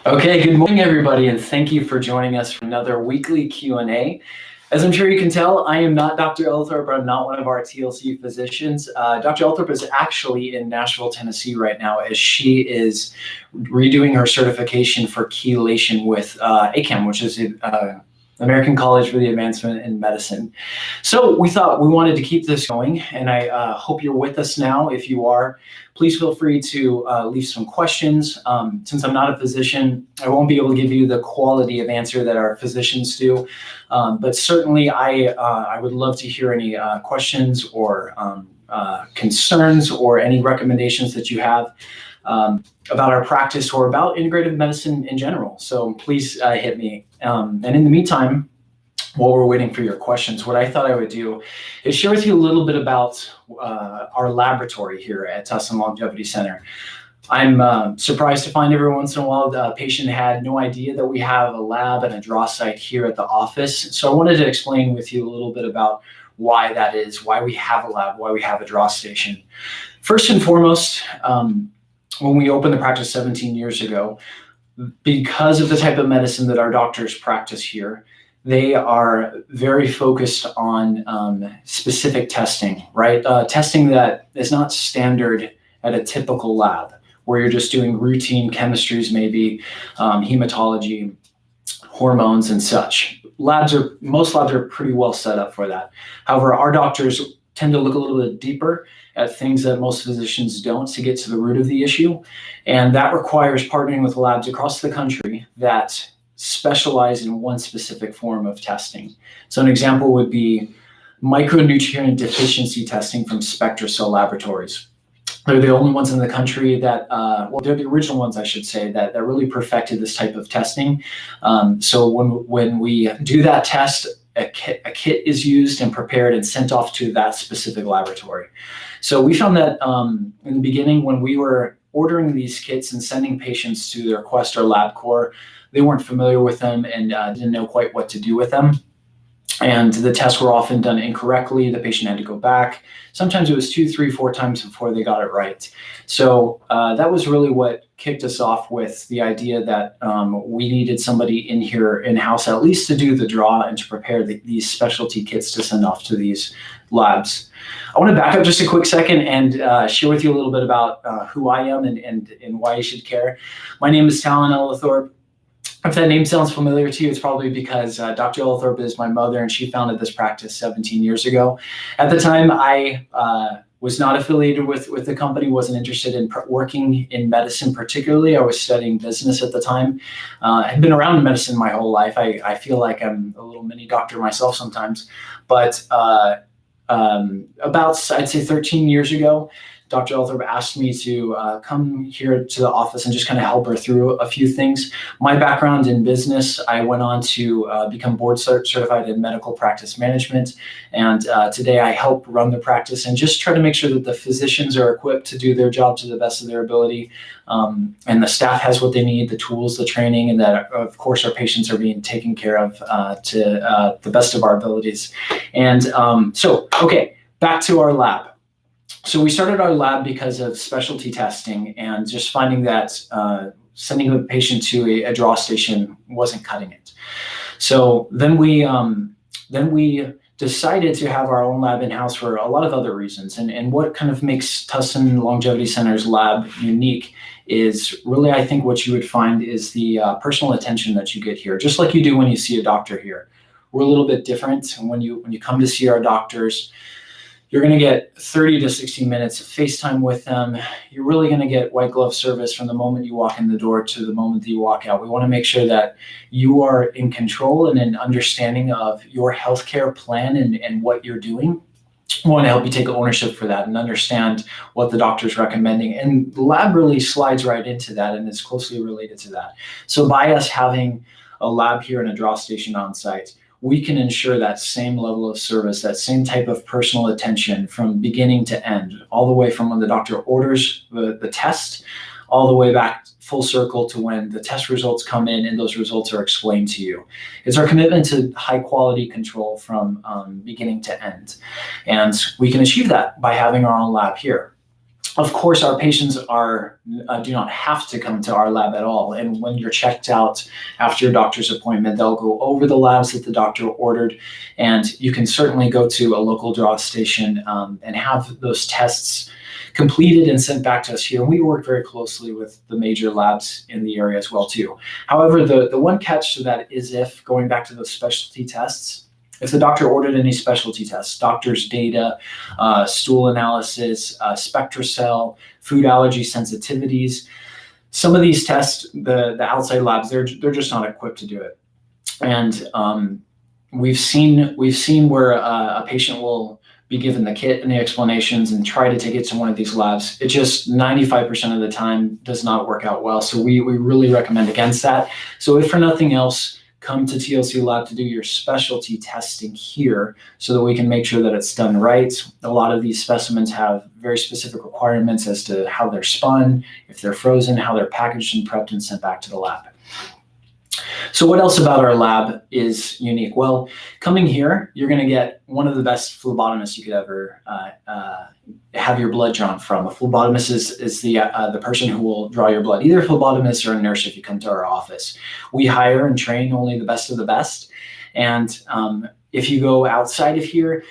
Okay, good morning, everybody, and thank you for joining us for another weekly Q&A. As I'm sure you can tell, I am not Dr. Elthorpe. I'm not one of our TLC physicians. Dr. Elthorpe is actually in Nashville, Tennessee right now as she is redoing her certification for chelation with ACAM, which is American College for the Advancement in Medicine. So we thought we wanted to keep this going, and I hope you're with us now. If you are, please feel free to leave some questions. Since I'm not a physician, I won't be able to give you the quality of answer that our physicians do, but certainly I would love to hear any questions or concerns or any recommendations that you have about our practice or about integrative medicine in general. So please hit me. And in the meantime, while we're waiting for your questions, what I thought I would do is share with you a little bit about our laboratory here at Talon Longevity Center. I'm surprised to find every once in a while the patient had no idea that we have a lab and a draw site here at the office. So I wanted to explain with you a little bit about why that is, why we have a lab, why we have a draw station. First and foremost, when we opened the practice 17 years ago, because of the type of medicine that our doctors practice here, they are very focused on specific testing, right? Testing that is not standard at a typical lab, where you're just doing routine chemistries, maybe hematology, hormones, and such. Most labs are pretty well set up for that. However, our doctors tend to look a little bit deeper at things that most physicians don't to get to the root of the issue. And that requires partnering with labs across the country that specialize in one specific form of testing. So an example would be micronutrient deficiency testing from SpectraCell Laboratories. They're the only ones in the country that, well, they're the original ones, I should say, that really perfected this type of testing. So when we do that test, a kit is used and prepared and sent off to that specific laboratory. So we found that in the beginning, when we were ordering these kits and sending patients to their Quest or LabCorp, they weren't familiar with them and didn't know quite what to do with them. And the tests were often done incorrectly. The patient had to go back. Sometimes it was 2, 3, 4 times before they got it right. So that was really what kicked us off with the idea that we needed somebody in here in-house at least to do the draw and to prepare these specialty kits to send off to these labs. I want to back up just a quick second and share with you a little bit about who I am and why you should care. My name is Talon Elthorpe. If that name sounds familiar to you, it's probably because Dr. Elthorpe is my mother, and she founded this practice 17 years ago. At the time, I was not affiliated with the company, wasn't interested in working in medicine particularly. I was studying business at the time. I had been around medicine my whole life. I feel like I'm a little mini doctor myself sometimes. But about, I'd say 13 years ago, Dr. Elthorpe asked me to come here to the office and just kind of help her through a few things. My background in business, I went on to become board certified in medical practice management. And today I help run the practice and just try to make sure that the physicians are equipped to do their job to the best of their ability. And the staff has what they need, the tools, the training, and that, of course, our patients are being taken care of to the best of our abilities. And so, okay, back to our lab. So we started our lab because of specialty testing and just finding that sending a patient to a draw station wasn't cutting it. So then we decided to have our own lab in-house for a lot of other reasons. And what kind of makes Talon Longevity Center's lab unique is really, I think, what you would find is the personal attention that you get here, just like you do when you see a doctor here. We're a little bit different. And when you come to see our doctors, you're going to get 30 to 60 minutes of FaceTime with them. You're really going to get white glove service from the moment you walk in the door to the moment that you walk out. We want to make sure that you are in control and an understanding of your healthcare plan and what you're doing. We want to help you take ownership for that and understand what the doctor's recommending. And the lab really slides right into that and is closely related to that. So by us having a lab here and a draw station on site, we can ensure that same level of service, that same type of personal attention from beginning to end, all the way from when the doctor orders the test, all the way back full circle to when the test results come in and those results are explained to you. It's our commitment to high quality control from beginning to end. And we can achieve that by having our own lab here. Of course, our patients do not have to come to our lab at all. And when you're checked out after your doctor's appointment, they'll go over the labs that the doctor ordered, and you can certainly go to a local draw station and have those tests completed and sent back to us here. We work very closely with the major labs in the area as well too. However, the one catch to that is, if going back to those specialty tests, if the doctor ordered any specialty tests, doctor's data, stool analysis, SpectraCell, food allergy sensitivities, some of these tests, the outside labs, they're just not equipped to do it. And we've seen where a patient will be given the kit and the explanations and try to take it to one of these labs. It just 95% of the time does not work out well. So we really recommend against that. So if for nothing else, come to TLC Lab to do your specialty testing here so that we can make sure that it's done right. A lot of these specimens have very specific requirements as to how they're spun, if they're frozen, how they're packaged and prepped and sent back to the lab. So what else about our lab is unique? Well, coming here, you're going to get one of the best phlebotomists you could ever have your blood drawn from. A phlebotomist is the person who will draw your blood, either a phlebotomist or a nurse if you come to our office. We hire and train only the best of the best. And if you go outside of here,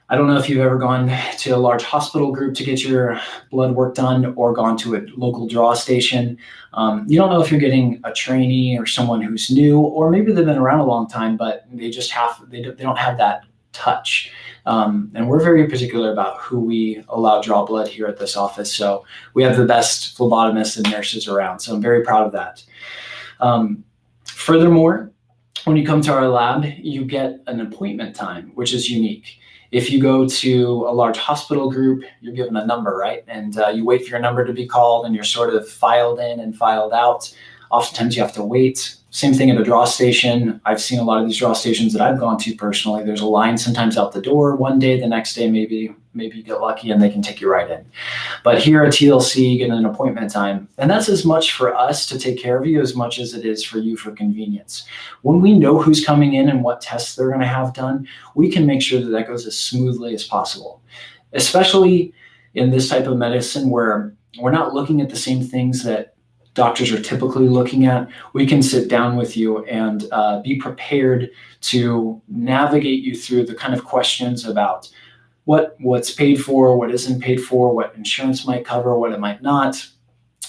I don't know if you've ever gone to a large hospital group to get your blood work done or gone to a local draw station. You don't know if you're getting a trainee or someone who's new, or maybe they've been around a long time, but they don't have that touch. And we're very particular about who we allow draw blood here at this office. So we have the best phlebotomists and nurses around. So I'm very proud of that. Furthermore, when you come to our lab, you get an appointment time, which is unique. If you go to a large hospital group, you're given a number, right? And you wait for your number to be called, and you're sort of filed in and filed out. Oftentimes you have to wait. Same thing at a draw station. I've seen a lot of these draw stations that I've gone to personally. There's a line sometimes out the door one day, the next day maybe you get lucky and they can take you right in. But here at TLC, you get an appointment time. And that's as much for us to take care of you as much as it is for you for convenience. When we know who's coming in and what tests they're going to have done, we can make sure that that goes as smoothly as possible, especially in this type of medicine where we're not looking at the same things that doctors are typically looking at. We can sit down with you and be prepared to navigate you through the kind of questions about what's paid for, what isn't paid for, what insurance might cover, what it might not.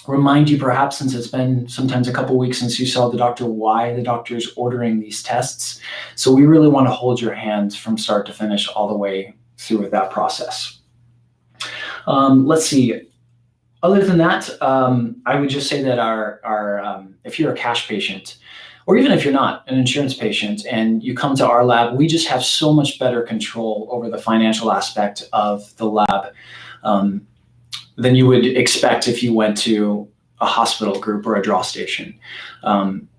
Remind you perhaps, since it's been sometimes a couple weeks since you saw the doctor, why the doctor is ordering these tests. So we really want to hold your hand from start to finish all the way through with that process. Let's see. Other than that, I would just say that if you're a cash patient, or even if you're not an insurance patient and you come to our lab, we just have so much better control over the financial aspect of the lab than you would expect if you went to a hospital group or a draw station.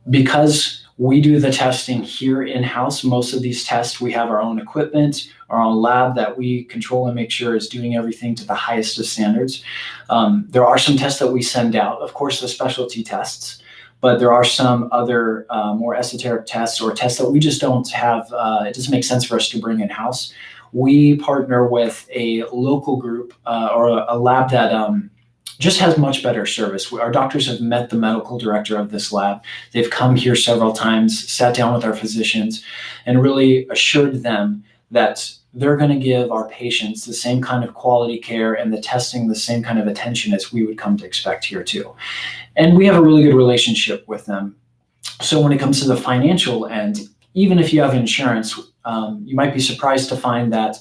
Because we do the testing here in-house, most of these tests, we have our own equipment, our own lab that we control and make sure is doing everything to the highest of standards. There are some tests that we send out, of course, the specialty tests, but there are some other more esoteric tests or tests that we just don't have. It doesn't make sense for us to bring in-house. We partner with a local group or a lab that just has much better service. Our doctors have met the medical director of this lab. They've come here several times, sat down with our physicians, and really assured them that they're going to give our patients the same kind of quality care and the testing the same kind of attention as we would come to expect here too. And we have a really good relationship with them. So when it comes to the financial end, even if you have insurance, you might be surprised to find that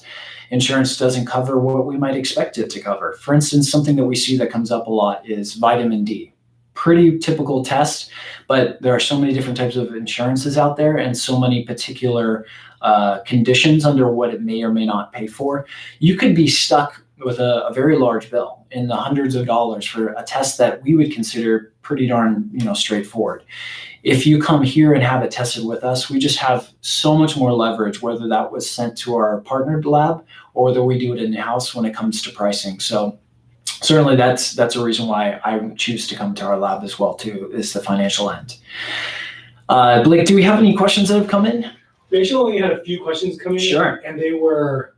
insurance doesn't cover what we might expect it to cover. For instance, something that we see that comes up a lot is vitamin D. Pretty typical test, but there are so many different types of insurances out there and so many particular conditions under what it may or may not pay for. You could be stuck with a very large bill in the hundreds of dollars for a test that we would consider pretty darn straightforward. If you come here and have it tested with us, we just have so much more leverage, whether that was sent to our partnered lab or whether we do it in-house when it comes to pricing. So certainly that's a reason why I choose to come to our lab as well too, is the financial end. Blake, do we have any questions that have come in? We actually only had a few questions come in. Sure. And they were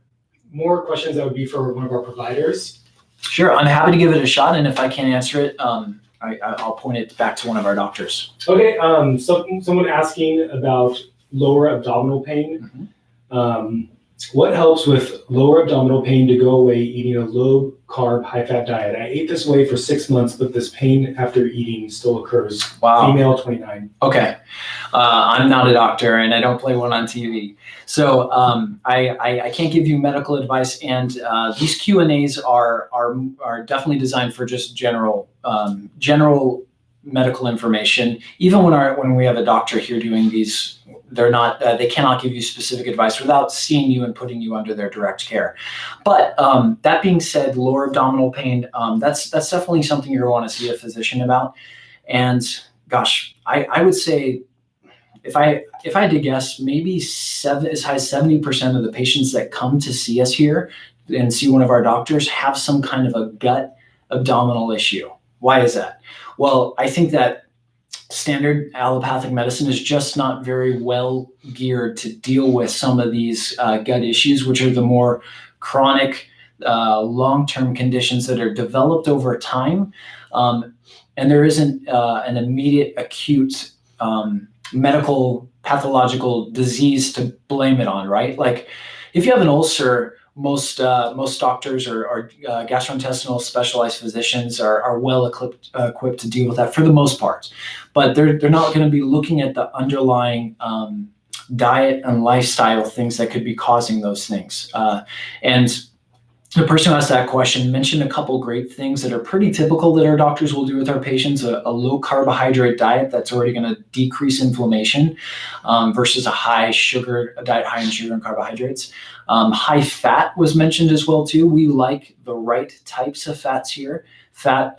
more questions that would be for one of our providers. Sure, I'm happy to give it a shot, and if I can't answer it, I'll point it back to one of our doctors. Okay, someone asking about lower abdominal pain. Mhm. What helps with lower abdominal pain to go away eating a low carb, high fat diet? I ate this way for 6 months, but this pain after eating still occurs. Wow. Female, 29. Okay. I'm not a doctor and I don't play one on TV. So I can't give you medical advice, and these Q&As are definitely designed for just general medical information. Even when we have a doctor here doing these, they cannot give you specific advice without seeing you and putting you under their direct care. But that being said, lower abdominal pain, that's definitely something you're going to want to see a physician about. And gosh, I would say, if I had to guess, maybe as high as 70% of the patients that come to see us here and see one of our doctors have some kind of a gut abdominal issue. Why is that? Well, I think that standard allopathic medicine is just not very well geared to deal with some of these gut issues, which are the more chronic, long-term conditions that are developed over time. And there isn't an immediate acute medical pathological disease to blame it on, right? Like if you have an ulcer, most doctors or gastrointestinal specialized physicians are well equipped to deal with that for the most part, but they're not going to be looking at the underlying diet and lifestyle things that could be causing those things. And the person who asked that question mentioned a couple great things that are pretty typical that our doctors will do with our patients. A low carbohydrate diet that's already going to decrease inflammation versus a diet high in sugar and carbohydrates. High fat was mentioned as well too. We like the right types of fats here. Fat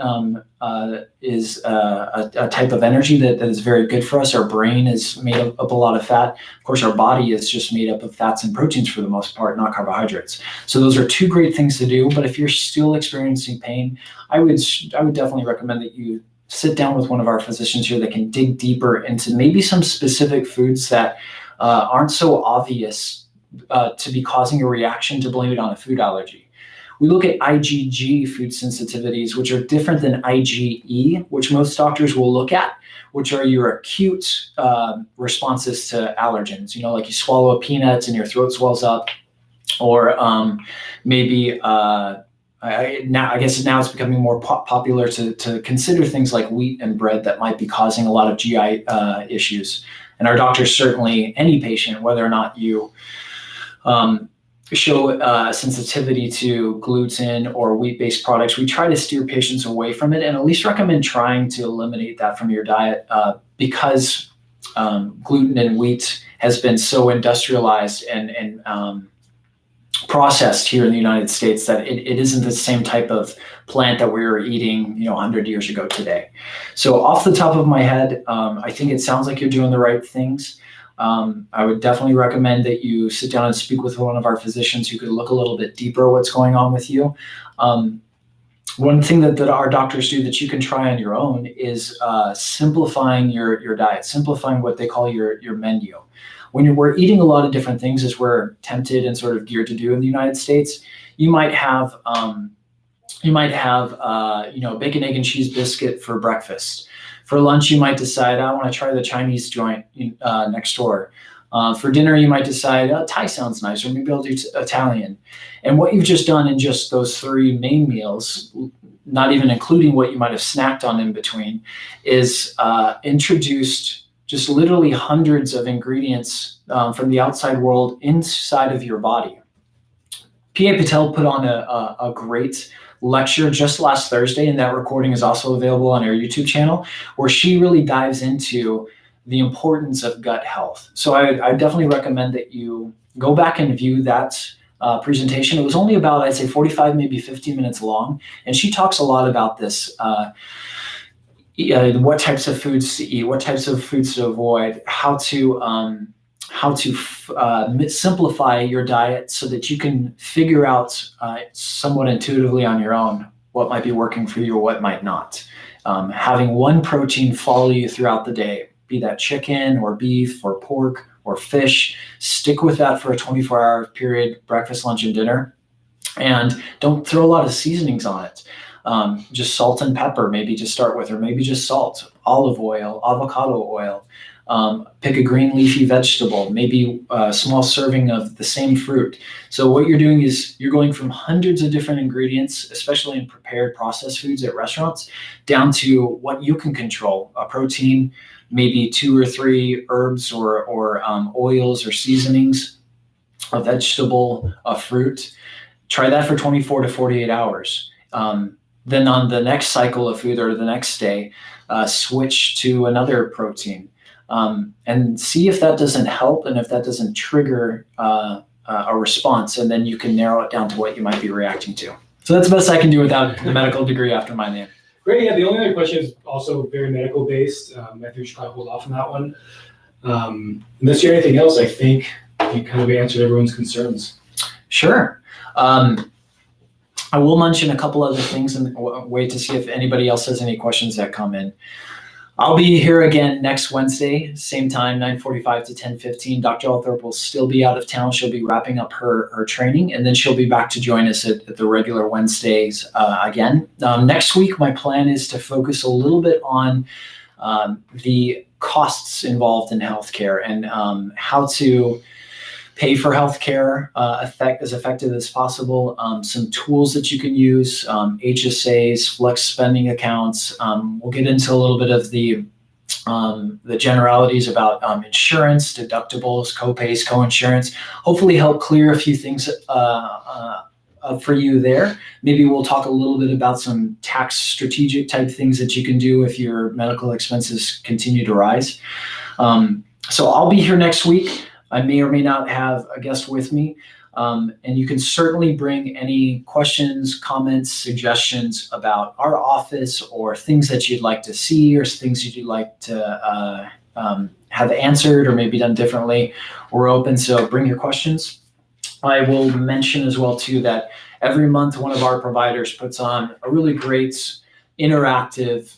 is a type of energy that is very good for us. Our brain is made up of a lot of fat. Of course, our body is just made up of fats and proteins for the most part, not carbohydrates. So those are two great things to do. But if you're still experiencing pain, I would definitely recommend that you sit down with one of our physicians here that can dig deeper into maybe some specific foods that aren't so obvious to be causing a reaction to blame it on a food allergy. We look at IgG food sensitivities, which are different than IgE, which most doctors will look at, which are your acute responses to allergens. Like you swallow a peanut and your throat swells up, or maybe I guess now it's becoming more popular to consider things like wheat and bread that might be causing a lot of GI issues. And our doctors, certainly any patient, whether or not you show sensitivity to gluten or wheat-based products, we try to steer patients away from it and at least recommend trying to eliminate that from your diet because gluten and wheat has been so industrialized and processed here in the United States that it isn't the same type of plant that we were eating 100 years ago today. So off the top of my head, I think it sounds like you're doing the right things. I would definitely recommend that you sit down and speak with one of our physicians who could look a little bit deeper at what's going on with you. One thing that our doctors do that you can try on your own is simplifying your diet, simplifying what they call your menu. When we're eating a lot of different things, as we're tempted and sort of geared to do in the United States, you might have bacon, egg, and cheese biscuit for breakfast. For lunch, you might decide, I want to try the Chinese joint next door. For dinner, you might decide, Thai sounds nice, or maybe I'll do Italian. And what you've just done in just those three main meals, not even including what you might have snacked on in between, is introduced just literally hundreds of ingredients from the outside world inside of your body. P.A. Patel put on a great lecture just last Thursday, and that recording is also available on our YouTube channel, where she really dives into the importance of gut health. So I definitely recommend that you go back and view that presentation. It was only about, I'd say, 45, maybe 50 minutes long, and she talks a lot about this, what types of foods to eat, what types of foods to avoid, how to simplify your diet so that you can figure out somewhat intuitively on your own what might be working for you or what might not. Having one protein follow you throughout the day, be that chicken or beef or pork or fish, stick with that for a 24-hour period, breakfast, lunch, and dinner. And don't throw a lot of seasonings on it. Just salt and pepper, maybe to start with, or maybe just salt, olive oil, avocado oil. Pick a green leafy vegetable, maybe a small serving of the same fruit. So what you're doing is you're going from hundreds of different ingredients, especially in prepared processed foods at restaurants, down to what you can control: a protein, maybe 2 or 3 herbs or oils or seasonings, a vegetable, a fruit. Try that for 24 to 48 hours. Then on the next cycle of food or the next day, switch to another protein, and see if that doesn't help and if that doesn't trigger a response. And then you can narrow it down to what you might be reacting to. So that's the best I can do without the medical degree after my name. Great. Yeah, the only other question is also very medical based. I think we should probably hold off on that one. Unless you have anything else, I think you kind of answered everyone's concerns. Sure. I will mention a couple other things and wait to see if anybody else has any questions that come in. I'll be here again next Wednesday, same time, 9:45 to 10:15. Dr. Althorpe will still be out of town. She'll be wrapping up her training, and then she'll be back to join us at the regular Wednesdays again. Next week, my plan is to focus a little bit on the costs involved in healthcare and how to pay for healthcare as effective as possible. Some tools that you can use, HSAs, flex spending accounts. We'll get into a little bit of the generalities about insurance, deductibles, co-pays, co-insurance. Hopefully help clear a few things up for you there. Maybe we'll talk a little bit about some tax strategic type things that you can do if your medical expenses continue to rise. So I'll be here next week. I may or may not have a guest with me, and you can certainly bring any questions, comments, suggestions about our office or things that you'd like to see or things you'd like to have answered or maybe done differently. We're open, so bring your questions. I will mention as well too that every month one of our providers puts on a really great interactive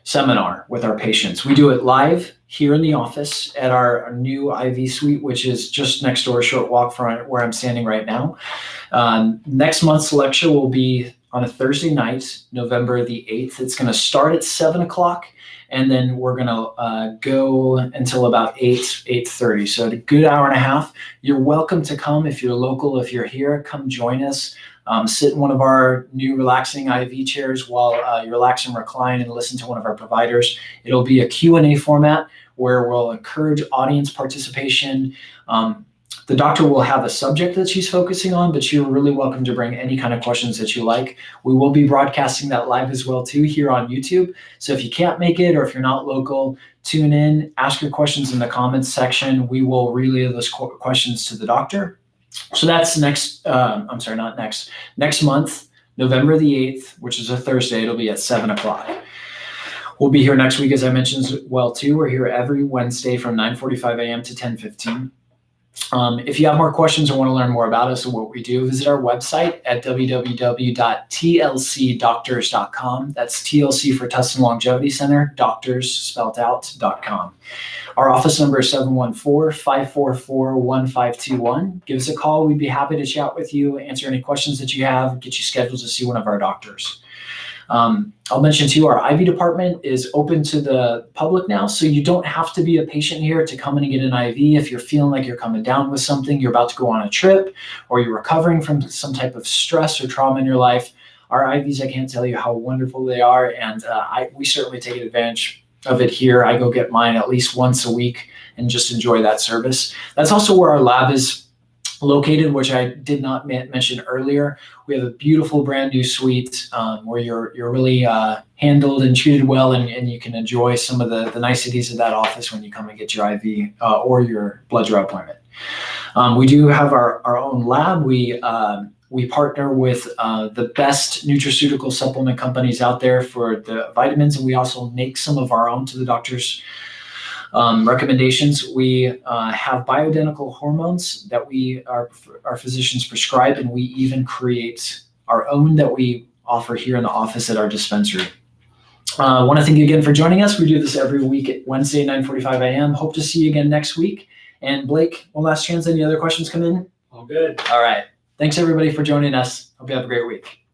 seminar with our patients. We do it live here in the office at our new IV suite, which is just next door, a short walk from where I'm standing right now. Next month's lecture will be on a Thursday night, November the 8th. It's going to start at 7 o'clock, and then we're going to go until about 8:30. So a good hour and a half. You're welcome to come if you're local. If you're here, come join us. Sit in one of our new relaxing IV chairs while you relax and recline and listen to one of our providers. It'll be a Q&A format where we'll encourage audience participation. The doctor will have a subject that she's focusing on, but you're really welcome to bring any kind of questions that you like. We will be broadcasting that live as well too here on YouTube. So if you can't make it or if you're not local, tune in, ask your questions in the comments section. We will relay those questions to the doctor. So that's next month, November the 8th, which is a Thursday. It'll be at 7 o'clock. We'll be here next week, as I mentioned as well too. We're here every Wednesday from 9:45 a.m. to 10:15. If you have more questions or want to learn more about us and what we do, visit our website at www.tlcdoctors.com. That's TLC for Tustin Longevity Center, doctors spelled out.com. Our office number is 714-544-1521. Give us a call. We'd be happy to chat with you, answer any questions that you have, get you scheduled to see one of our doctors. I'll mention too, our IV department is open to the public now, so you don't have to be a patient here to come in and get an IV. If you're feeling like you're coming down with something, you're about to go on a trip, or you're recovering from some type of stress or trauma in your life, our IVs, I can't tell you how wonderful they are, and we certainly take advantage of it here. I go get mine at least once a week and just enjoy that service. That's also where our lab is located, which I did not mention earlier. We have a beautiful brand new suite where you're really handled and treated well, and you can enjoy some of the niceties of that office when you come and get your IV or your blood draw appointment. We do have our own lab. We partner with the best nutraceutical supplement companies out there for the vitamins, and we also make some of our own to the doctor's recommendations. We have bioidentical hormones that our physicians prescribe, and we even create our own that we offer here in the office at our dispensary. I want to thank you again for joining us. We do this every week at Wednesday, 9:45 a.m. Hope to see you again next week. And Blake, one last chance. Any other questions come in? All good. All right. Thanks everybody for joining us. Hope you have a great week.